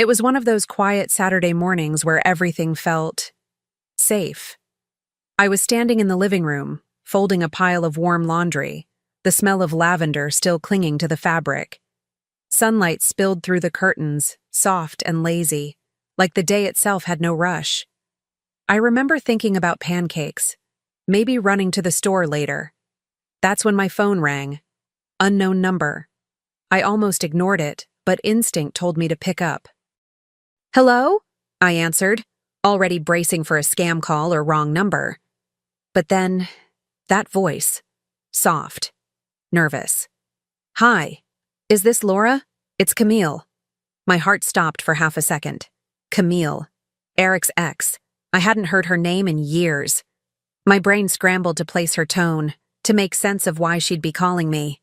It was one of those quiet Saturday mornings where everything felt safe. I was standing in the living room, folding a pile of warm laundry, the smell of lavender still clinging to the fabric. Sunlight spilled through the curtains, soft and lazy, like the day itself had no rush. I remember thinking about pancakes, maybe running to the store later. That's when my phone rang. Unknown number. I almost ignored it, but instinct told me to pick up. "Hello?" I answered, already bracing for a scam call or wrong number. But then, that voice. Soft. Nervous. "Hi. Is this Laura? It's Camille." My heart stopped for half a second. Camille. Eric's ex. I hadn't heard her name in years. My brain scrambled to place her tone, to make sense of why she'd be calling me.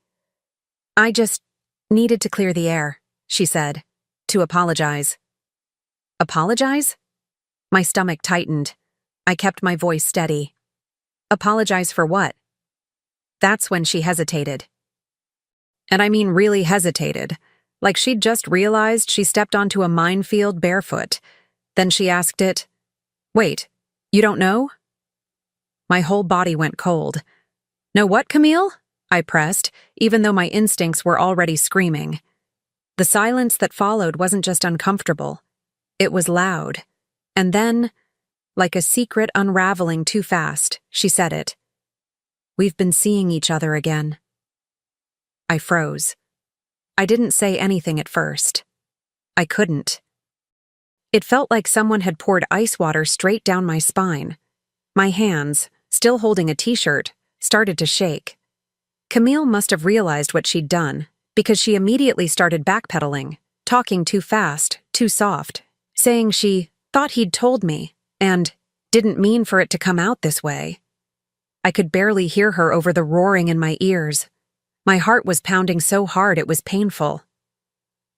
"I just needed to clear the air," she said, "to apologize." Apologize? My stomach tightened. I kept my voice steady. Apologize for what? That's when she hesitated. And I mean really hesitated, like she'd just realized she stepped onto a minefield barefoot. Then she asked it, "Wait, you don't know?" My whole body went cold. "Know what, Camille?" I pressed, even though my instincts were already screaming. The silence that followed wasn't just uncomfortable. It was loud. And then, like a secret unraveling too fast, she said it. "We've been seeing each other again." I froze. I didn't say anything at first. I couldn't. It felt like someone had poured ice water straight down my spine. My hands, still holding a t-shirt, started to shake. Camille must have realized what she'd done, because she immediately started backpedaling, talking too fast, too soft, saying she thought he'd told me, and didn't mean for it to come out this way. I could barely hear her over the roaring in my ears. My heart was pounding so hard it was painful.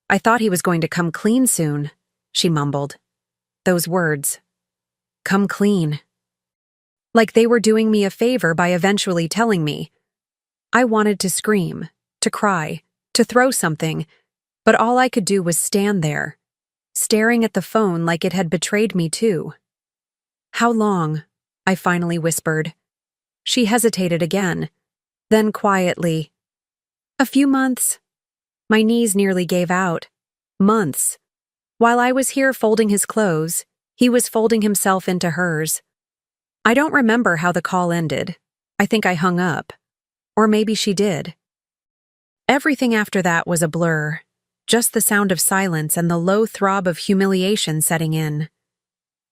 "I thought he was going to come clean soon," she mumbled. Those words. Come clean. Like they were doing me a favor by eventually telling me. I wanted to scream, to cry, to throw something, but all I could do was stand there, staring at the phone like it had betrayed me too. "How long?" I finally whispered. She hesitated again, then quietly, "A few months." My knees nearly gave out. Months. While I was here folding his clothes, he was folding himself into hers. I don't remember how the call ended. I think I hung up. Or maybe she did. Everything after that was a blur, just the sound of silence and the low throb of humiliation setting in.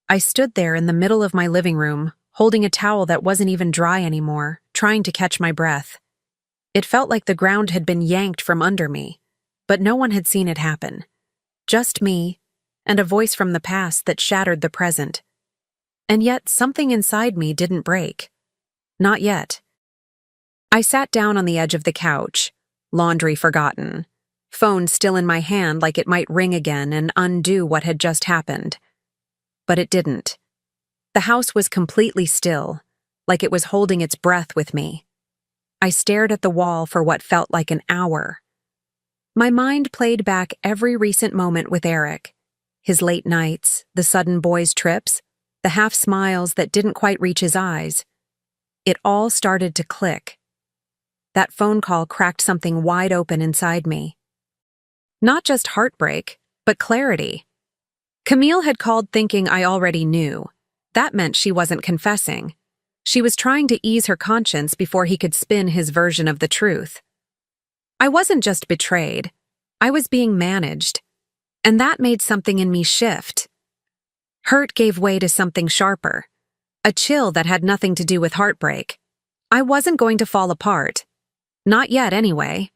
I stood there in the middle of my living room, holding a towel that wasn't even dry anymore, trying to catch my breath. It felt like the ground had been yanked from under me, but no one had seen it happen. Just me, and a voice from the past that shattered the present. And yet something inside me didn't break. Not yet. I sat down on the edge of the couch, laundry forgotten, phone still in my hand like it might ring again and undo what had just happened. But it didn't. The house was completely still, like it was holding its breath with me. I stared at the wall for what felt like an hour. My mind played back every recent moment with Eric. His late nights, the sudden boys' trips, the half smiles that didn't quite reach his eyes. It all started to click. That phone call cracked something wide open inside me. Not just heartbreak, but clarity. Camille had called thinking I already knew. That meant she wasn't confessing. She was trying to ease her conscience before he could spin his version of the truth. I wasn't just betrayed. I was being managed. And that made something in me shift. Hurt gave way to something sharper. A chill that had nothing to do with heartbreak. I wasn't going to fall apart. Not yet, anyway.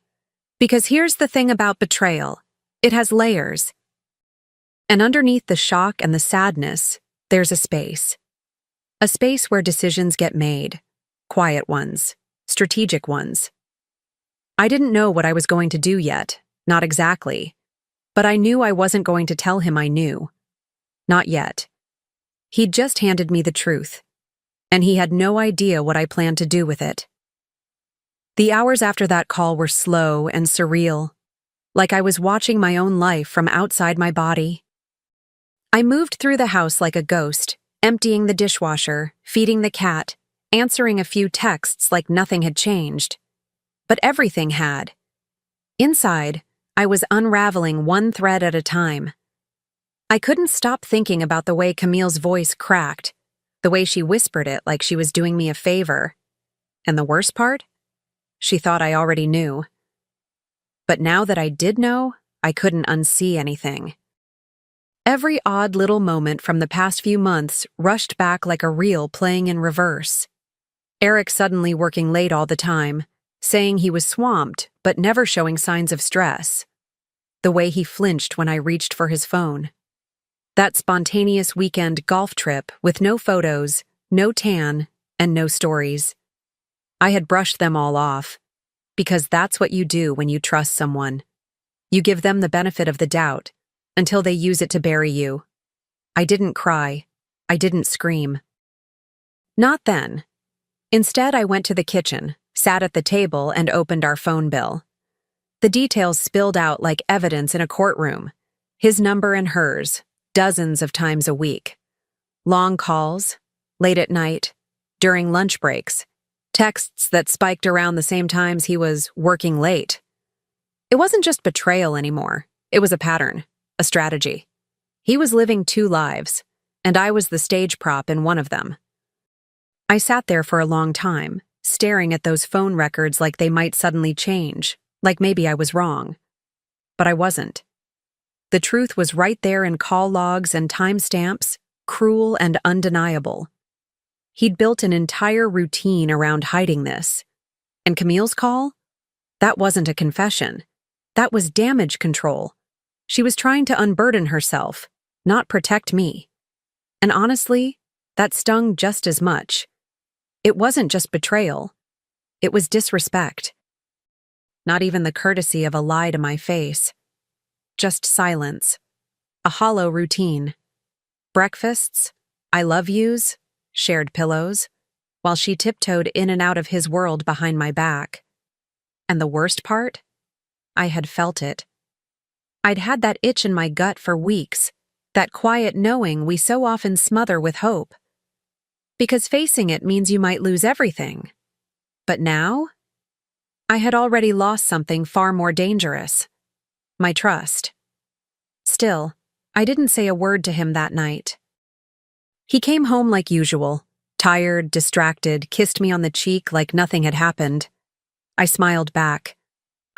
Because here's the thing about betrayal. It has layers. And underneath the shock and the sadness, there's a space. A space where decisions get made. Quiet ones. Strategic ones. I didn't know what I was going to do yet. Not exactly. But I knew I wasn't going to tell him I knew. Not yet. He'd just handed me the truth. And he had no idea what I planned to do with it. The hours after that call were slow and surreal, like I was watching my own life from outside my body. I moved through the house like a ghost, emptying the dishwasher, feeding the cat, answering a few texts like nothing had changed. But everything had. Inside, I was unraveling one thread at a time. I couldn't stop thinking about the way Camille's voice cracked, the way she whispered it like she was doing me a favor. And the worst part? She thought I already knew. But now that I did know, I couldn't unsee anything. Every odd little moment from the past few months rushed back like a reel playing in reverse. Eric suddenly working late all the time, saying he was swamped but never showing signs of stress. The way he flinched when I reached for his phone. That spontaneous weekend golf trip with no photos, no tan, and no stories. I had brushed them all off, because that's what you do when you trust someone. You give them the benefit of the doubt, until they use it to bury you. I didn't cry. I didn't scream. Not then. Instead, I went to the kitchen, sat at the table, and opened our phone bill. The details spilled out like evidence in a courtroom. His number and hers, dozens of times a week. Long calls, late at night, during lunch breaks, texts that spiked around the same times he was working late. It wasn't just betrayal anymore. It was a pattern, a strategy. He was living two lives, and I was the stage prop in one of them. I sat there for a long time, staring at those phone records like they might suddenly change, like maybe I was wrong. But I wasn't. The truth was right there in call logs and timestamps, cruel and undeniable. He'd built an entire routine around hiding this. And Camille's call? That wasn't a confession. That was damage control. She was trying to unburden herself, not protect me. And honestly, that stung just as much. It wasn't just betrayal. It was disrespect. Not even the courtesy of a lie to my face. Just silence. A hollow routine. Breakfasts, I love yous, shared pillows, while she tiptoed in and out of his world behind my back. And the worst part? I had felt it. I'd had that itch in my gut for weeks, that quiet knowing we so often smother with hope. Because facing it means you might lose everything. But now? I had already lost something far more dangerous. My trust. Still, I didn't say a word to him that night. He came home like usual, tired, distracted, kissed me on the cheek like nothing had happened. I smiled back.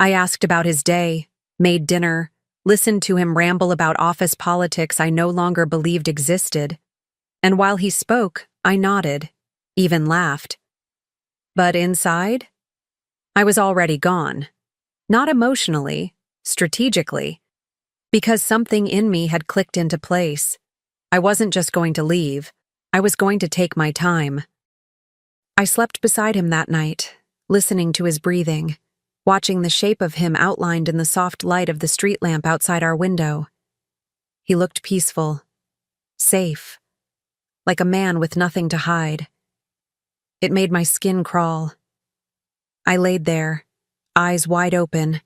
I asked about his day, made dinner, listened to him ramble about office politics I no longer believed existed. And while he spoke, I nodded, even laughed. But inside, I was already gone. Not emotionally, strategically. Because something in me had clicked into place. I wasn't just going to leave. I was going to take my time. I slept beside him that night, listening to his breathing, watching the shape of him outlined in the soft light of the street lamp outside our window. He looked peaceful, safe, like a man with nothing to hide. It made my skin crawl. I laid there, eyes wide open,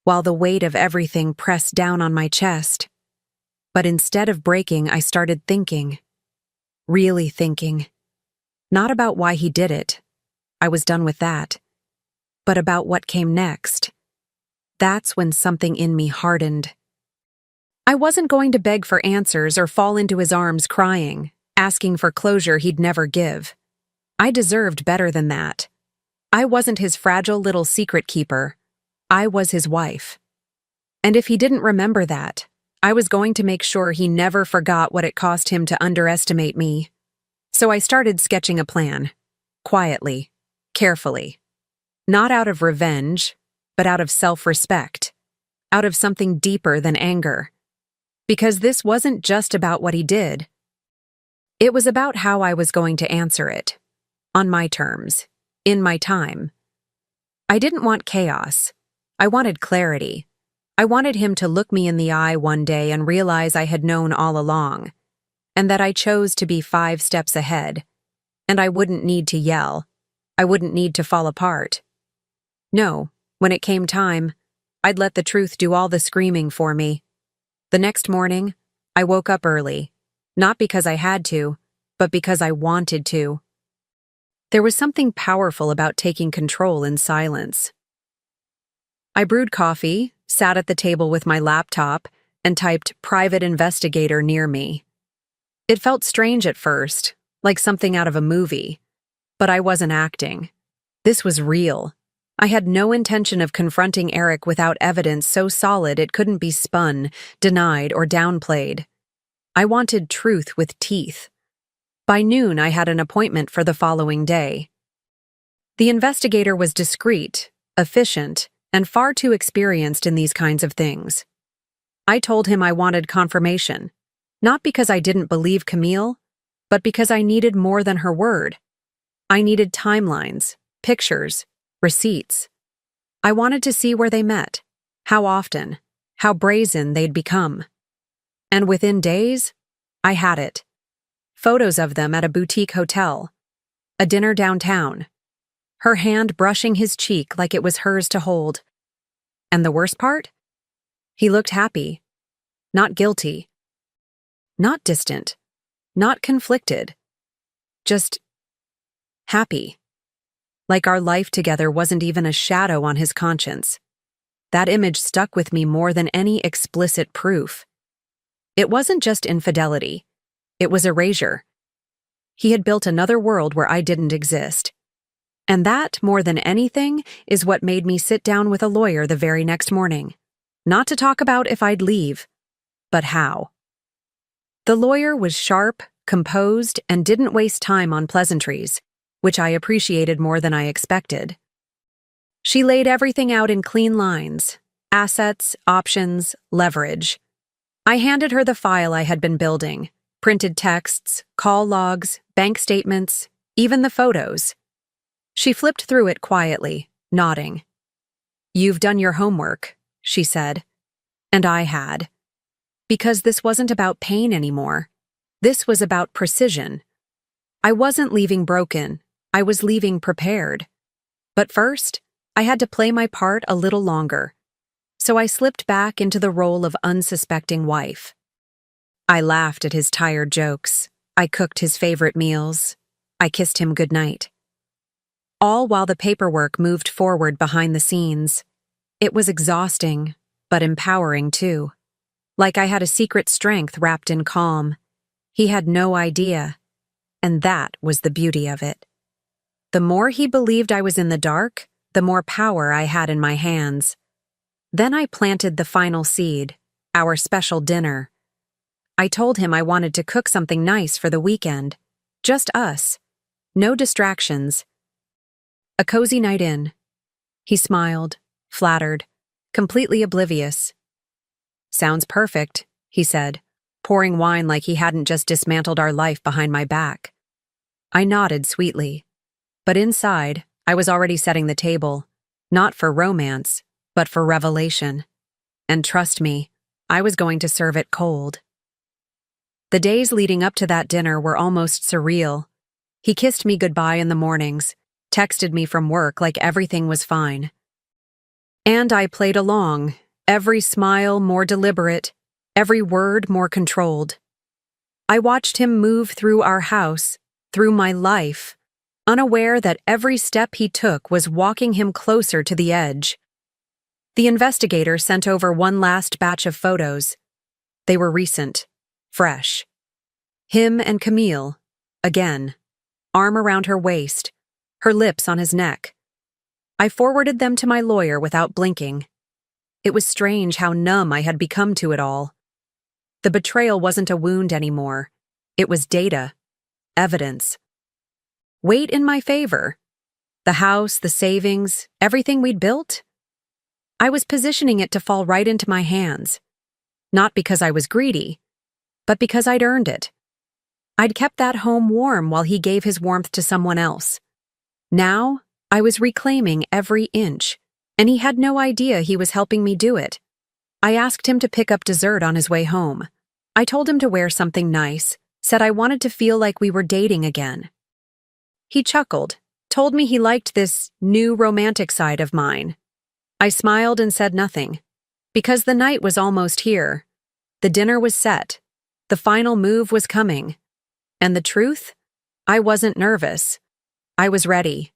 while the weight of everything pressed down on my chest. But instead of breaking, I started thinking. Really thinking. Not about why he did it. I was done with that. But about what came next. That's when something in me hardened. I wasn't going to beg for answers or fall into his arms crying, asking for closure he'd never give. I deserved better than that. I wasn't his fragile little secret keeper. I was his wife. And if he didn't remember that, I was going to make sure he never forgot what it cost him to underestimate me. So I started sketching a plan. Quietly. Carefully. Not out of revenge, but out of self-respect. Out of something deeper than anger. Because this wasn't just about what he did. It was about how I was going to answer it. On my terms. In my time. I didn't want chaos. I wanted clarity. I wanted him to look me in the eye one day and realize I had known all along, and that I chose to be 5 steps ahead, and I wouldn't need to yell. I wouldn't need to fall apart. No, when it came time, I'd let the truth do all the screaming for me. The next morning, I woke up early. Not because I had to, but because I wanted to. There was something powerful about taking control in silence. I brewed coffee, sat at the table with my laptop, and typed "private investigator" near me. It felt strange at first, like something out of a movie. But I wasn't acting. This was real. I had no intention of confronting Eric without evidence so solid it couldn't be spun, denied, or downplayed. I wanted truth with teeth. By noon, I had an appointment for the following day. The investigator was discreet, efficient, and far too experienced in these kinds of things. I told him I wanted confirmation, not because I didn't believe Camille, but because I needed more than her word. I needed timelines, pictures, receipts. I wanted to see where they met, how often, how brazen they'd become. And within days, I had it. Photos of them at a boutique hotel, a dinner downtown, her hand brushing his cheek like it was hers to hold. And the worst part? He looked happy, not guilty, not distant, not conflicted, just happy. Like our life together wasn't even a shadow on his conscience. That image stuck with me more than any explicit proof. It wasn't just infidelity. It was erasure. He had built another world where I didn't exist. And that, more than anything, is what made me sit down with a lawyer the very next morning. Not to talk about if I'd leave, but how. The lawyer was sharp, composed, and didn't waste time on pleasantries, which I appreciated more than I expected. She laid everything out in clean lines: assets, options, leverage. I handed her the file I had been building: printed texts, call logs, bank statements, even the photos. She flipped through it quietly, nodding. "You've done your homework," she said. And I had. Because this wasn't about pain anymore. This was about precision. I wasn't leaving broken. I was leaving prepared. But first, I had to play my part a little longer. So I slipped back into the role of unsuspecting wife. I laughed at his tired jokes. I cooked his favorite meals. I kissed him goodnight. All while the paperwork moved forward behind the scenes. It was exhausting, but empowering too. Like I had a secret strength wrapped in calm. He had no idea. And that was the beauty of it. The more he believed I was in the dark, the more power I had in my hands. Then I planted the final seed, our special dinner. I told him I wanted to cook something nice for the weekend. Just us. No distractions. A cozy night in. He smiled, flattered, completely oblivious. "Sounds perfect," he said, pouring wine like he hadn't just dismantled our life behind my back. I nodded sweetly. But inside, I was already setting the table, not for romance, but for revelation. And trust me, I was going to serve it cold. The days leading up to that dinner were almost surreal. He kissed me goodbye in the mornings, texted me from work like everything was fine. And I played along, every smile more deliberate, every word more controlled. I watched him move through our house, through my life, unaware that every step he took was walking him closer to the edge. The investigator sent over one last batch of photos. They were recent. Fresh. Him and Camille, again, arm around her waist, her lips on his neck. I forwarded them to my lawyer without blinking. It was strange how numb I had become to it all. The betrayal wasn't a wound anymore. It was data, evidence. Weight in my favor. The house, the savings, everything we'd built. I was positioning it to fall right into my hands. Not because I was greedy, but because I'd earned it. I'd kept that home warm while he gave his warmth to someone else. Now, I was reclaiming every inch, and he had no idea he was helping me do it. I asked him to pick up dessert on his way home. I told him to wear something nice, said I wanted to feel like we were dating again. He chuckled, told me he liked this new romantic side of mine. I smiled and said nothing, because the night was almost here. The dinner was set. The final move was coming. And the truth? I wasn't nervous. I was ready.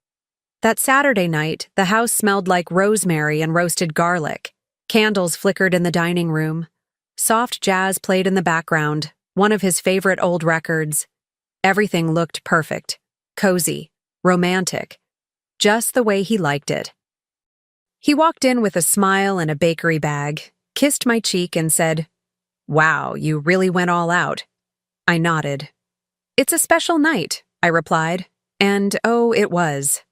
That Saturday night, the house smelled like rosemary and roasted garlic. Candles flickered in the dining room. Soft jazz played in the background, one of his favorite old records. Everything looked perfect, cozy, romantic, just the way he liked it. He walked in with a smile and a bakery bag, kissed my cheek and said, "Wow, you really went all out." I nodded. "It's a special night," I replied, and oh, it was.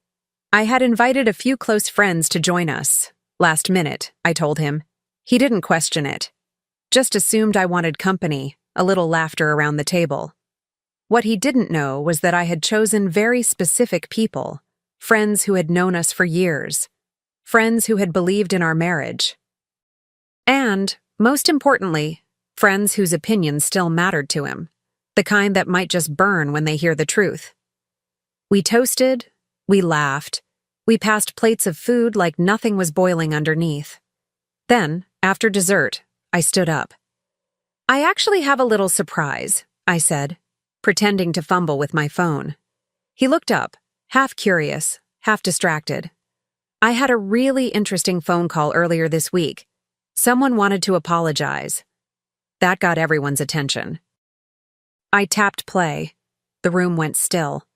I had invited a few close friends to join us. Last minute, I told him. He didn't question it. Just assumed I wanted company, a little laughter around the table. What he didn't know was that I had chosen very specific people, friends who had known us for years, friends who had believed in our marriage. And, most importantly, friends whose opinions still mattered to him, the kind that might just burn when they hear the truth. We toasted, we laughed, we passed plates of food like nothing was boiling underneath. Then, after dessert, I stood up. "I actually have a little surprise," I said, pretending to fumble with my phone. He looked up, half curious, half distracted. "I had a really interesting phone call earlier this week. Someone wanted to apologize." That got everyone's attention. I tapped play. The room went still.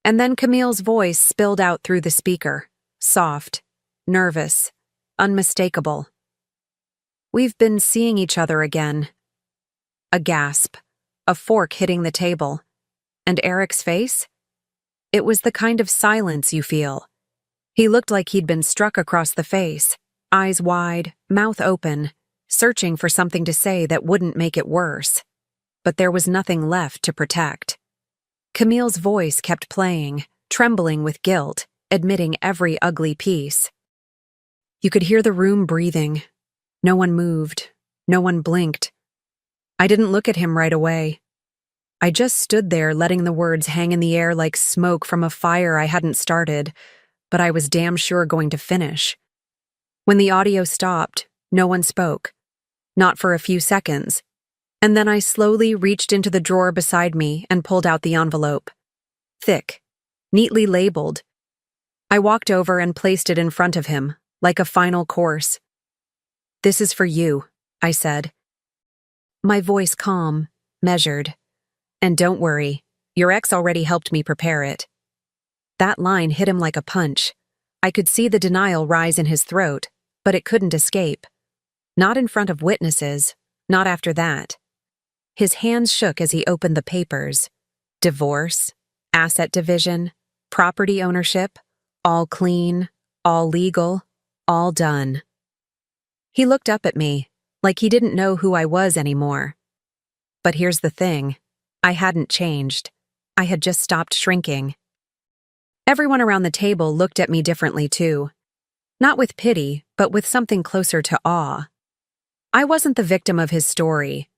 And then Camille's voice spilled out through the speaker, soft, nervous, unmistakable. "We've been seeing each other again." A gasp, a fork hitting the table. And Eric's face? It was the kind of silence you feel. He looked like he'd been struck across the face, eyes wide, mouth open, searching for something to say that wouldn't make it worse. But there was nothing left to protect. Camille's voice kept playing, trembling with guilt, admitting every ugly piece. You could hear the room breathing. No one moved. No one blinked. I didn't look at him right away. I just stood there letting the words hang in the air like smoke from a fire I hadn't started, but I was damn sure going to finish. When the audio stopped, no one spoke. Not for a few seconds. And then I slowly reached into the drawer beside me and pulled out the envelope. Thick, neatly labeled. I walked over and placed it in front of him, like a final course. "This is for you," I said. My voice calm, measured. "And don't worry, your ex already helped me prepare it." That line hit him like a punch. I could see the denial rise in his throat, but it couldn't escape. Not in front of witnesses, not after that. His hands shook as he opened the papers. Divorce, asset division, property ownership, all clean, all legal, all done. He looked up at me, like he didn't know who I was anymore. But here's the thing. I hadn't changed. I had just stopped shrinking. Everyone around the table looked at me differently too. Not with pity, but with something closer to awe. I wasn't the victim of his story.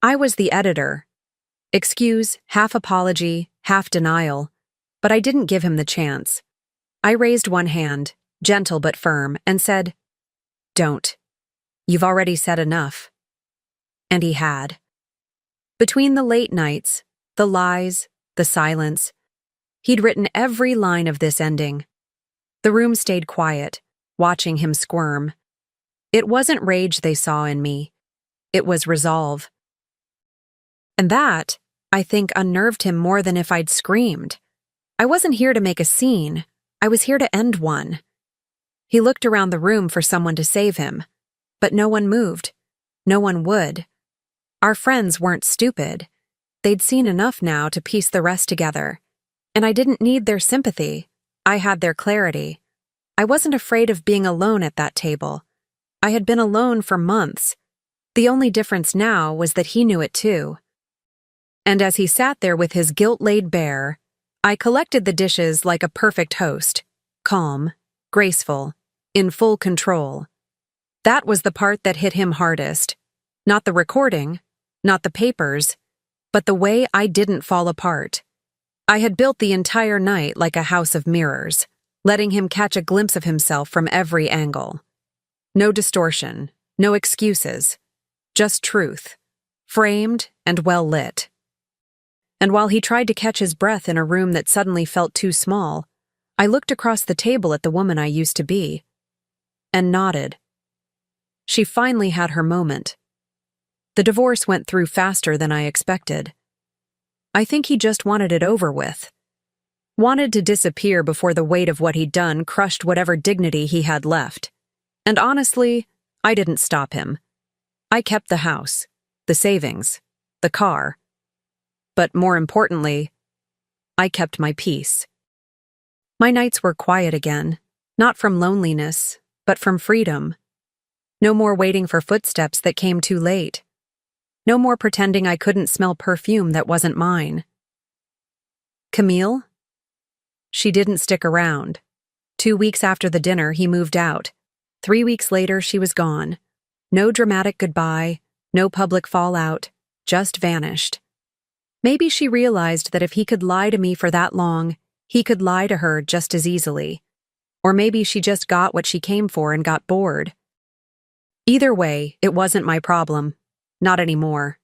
I was the editor. Excuse, half apology, half denial. But I didn't give him the chance. I raised one hand, gentle but firm, and said, "Don't. You've already said enough." And he had. Between the late nights, the lies, the silence, he'd written every line of this ending. The room stayed quiet, watching him squirm. It wasn't rage they saw in me. It was resolve. And that, I think, unnerved him more than if I'd screamed. I wasn't here to make a scene. I was here to end one. He looked around the room for someone to save him. But no one moved. No one would. Our friends weren't stupid. They'd seen enough now to piece the rest together. And I didn't need their sympathy. I had their clarity. I wasn't afraid of being alone at that table. I had been alone for months. The only difference now was that he knew it too. And as he sat there with his guilt laid bare, I collected the dishes like a perfect host, calm, graceful, in full control. That was the part that hit him hardest. Not the recording, not the papers, but the way I didn't fall apart. I had built the entire night like a house of mirrors, letting him catch a glimpse of himself from every angle. No distortion, no excuses, just truth. framed and well lit. And while he tried to catch his breath in a room that suddenly felt too small, I looked across the table at the woman I used to be and nodded. She finally had her moment. The divorce went through faster than I expected. I think he just wanted it over with. Wanted to disappear before the weight of what he'd done crushed whatever dignity he had left. And honestly, I didn't stop him. I kept the house, the savings, the car. But more importantly, I kept my peace. My nights were quiet again, not from loneliness, but from freedom. No more waiting for footsteps that came too late. No more pretending I couldn't smell perfume that wasn't mine. Camille? She didn't stick around. 2 weeks after the dinner, he moved out. 3 weeks later, she was gone. No dramatic goodbye, no public fallout, just vanished. Maybe she realized that if he could lie to me for that long, he could lie to her just as easily. Or maybe she just got what she came for and got bored. Either way, it wasn't my problem. Not anymore.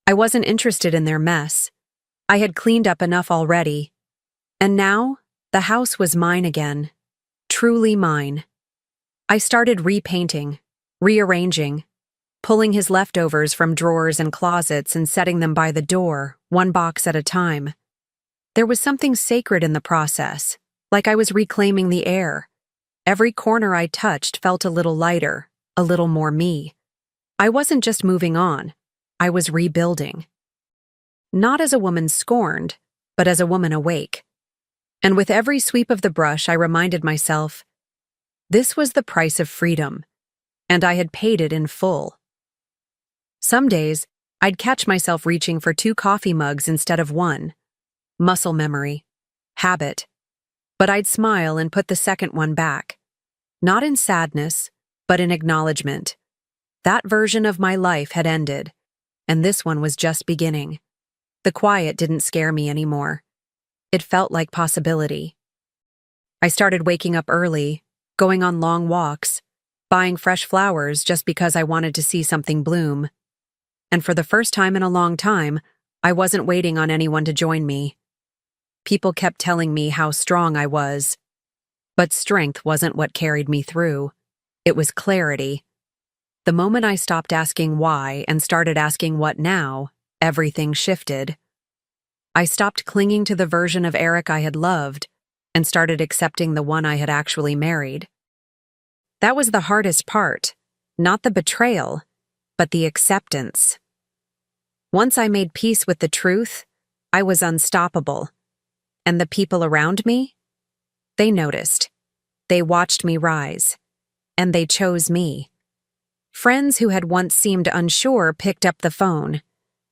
I wasn't interested in their mess. I had cleaned up enough already. And now, the house was mine again. Truly mine. I started repainting, rearranging, pulling his leftovers from drawers and closets and setting them by the door, one box at a time. There was something sacred in the process, like I was reclaiming the air. Every corner I touched felt a little lighter, a little more me. I wasn't just moving on, I was rebuilding. Not as a woman scorned, but as a woman awake. And with every sweep of the brush, I reminded myself, this was the price of freedom, and I had paid it in full. Some days, I'd catch myself reaching for 2 coffee mugs instead of 1. Muscle memory. Habit. But I'd smile and put the second one back. Not in sadness, but in acknowledgement. That version of my life had ended, and this one was just beginning. The quiet didn't scare me anymore. It felt like possibility. I started waking up early, going on long walks, buying fresh flowers just because I wanted to see something bloom. And for the first time in a long time, I wasn't waiting on anyone to join me. People kept telling me how strong I was. But strength wasn't what carried me through. It was clarity. The moment I stopped asking why and started asking what now, everything shifted. I stopped clinging to the version of Eric I had loved and started accepting the one I had actually married. That was the hardest part, not the betrayal, but the acceptance. Once I made peace with the truth, I was unstoppable. And the people around me? They noticed. They watched me rise. And they chose me. Friends who had once seemed unsure picked up the phone.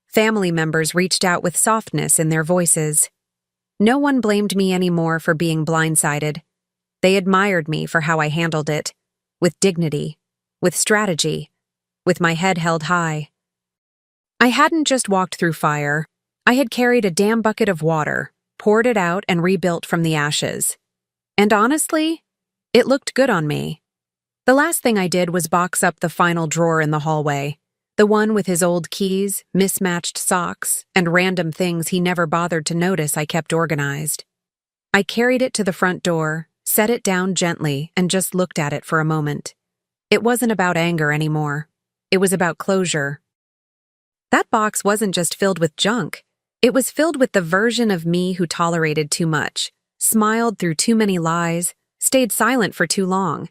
Family members reached out with softness in their voices. No one blamed me anymore for being blindsided. They admired me for how I handled it, with dignity, with strategy, with my head held high. I hadn't just walked through fire. I had carried a damn bucket of water, poured it out, and rebuilt from the ashes. And honestly, it looked good on me. The last thing I did was box up the final drawer in the hallway, the one with his old keys, mismatched socks, and random things he never bothered to notice I kept organized. I carried it to the front door, set it down gently, and just looked at it for a moment. It wasn't about anger anymore. It was about closure. That box wasn't just filled with junk. It was filled with the version of me who tolerated too much, smiled through too many lies, stayed silent for too long.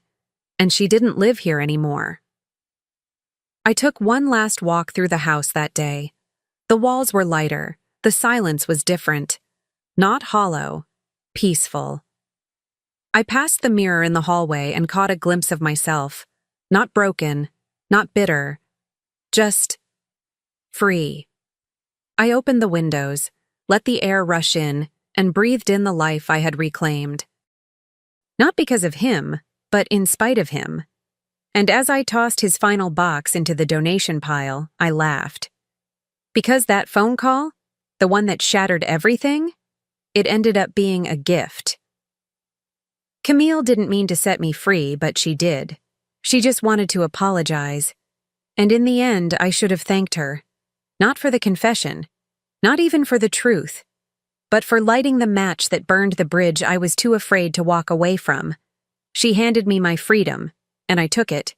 And she didn't live here anymore. I took one last walk through the house that day. The walls were lighter. The silence was different. Not hollow. Peaceful. I passed the mirror in the hallway and caught a glimpse of myself. Not broken. Not bitter. Just free. I opened the windows, let the air rush in, and breathed in the life I had reclaimed. Not because of him, but in spite of him. And as I tossed his final box into the donation pile, I laughed. Because that phone call, the one that shattered everything, it ended up being a gift. Camille didn't mean to set me free, but she did. She just wanted to apologize. And in the end, I should have thanked her. Not for the confession, not even for the truth, but for lighting the match that burned the bridge I was too afraid to walk away from. She handed me my freedom, and I took it.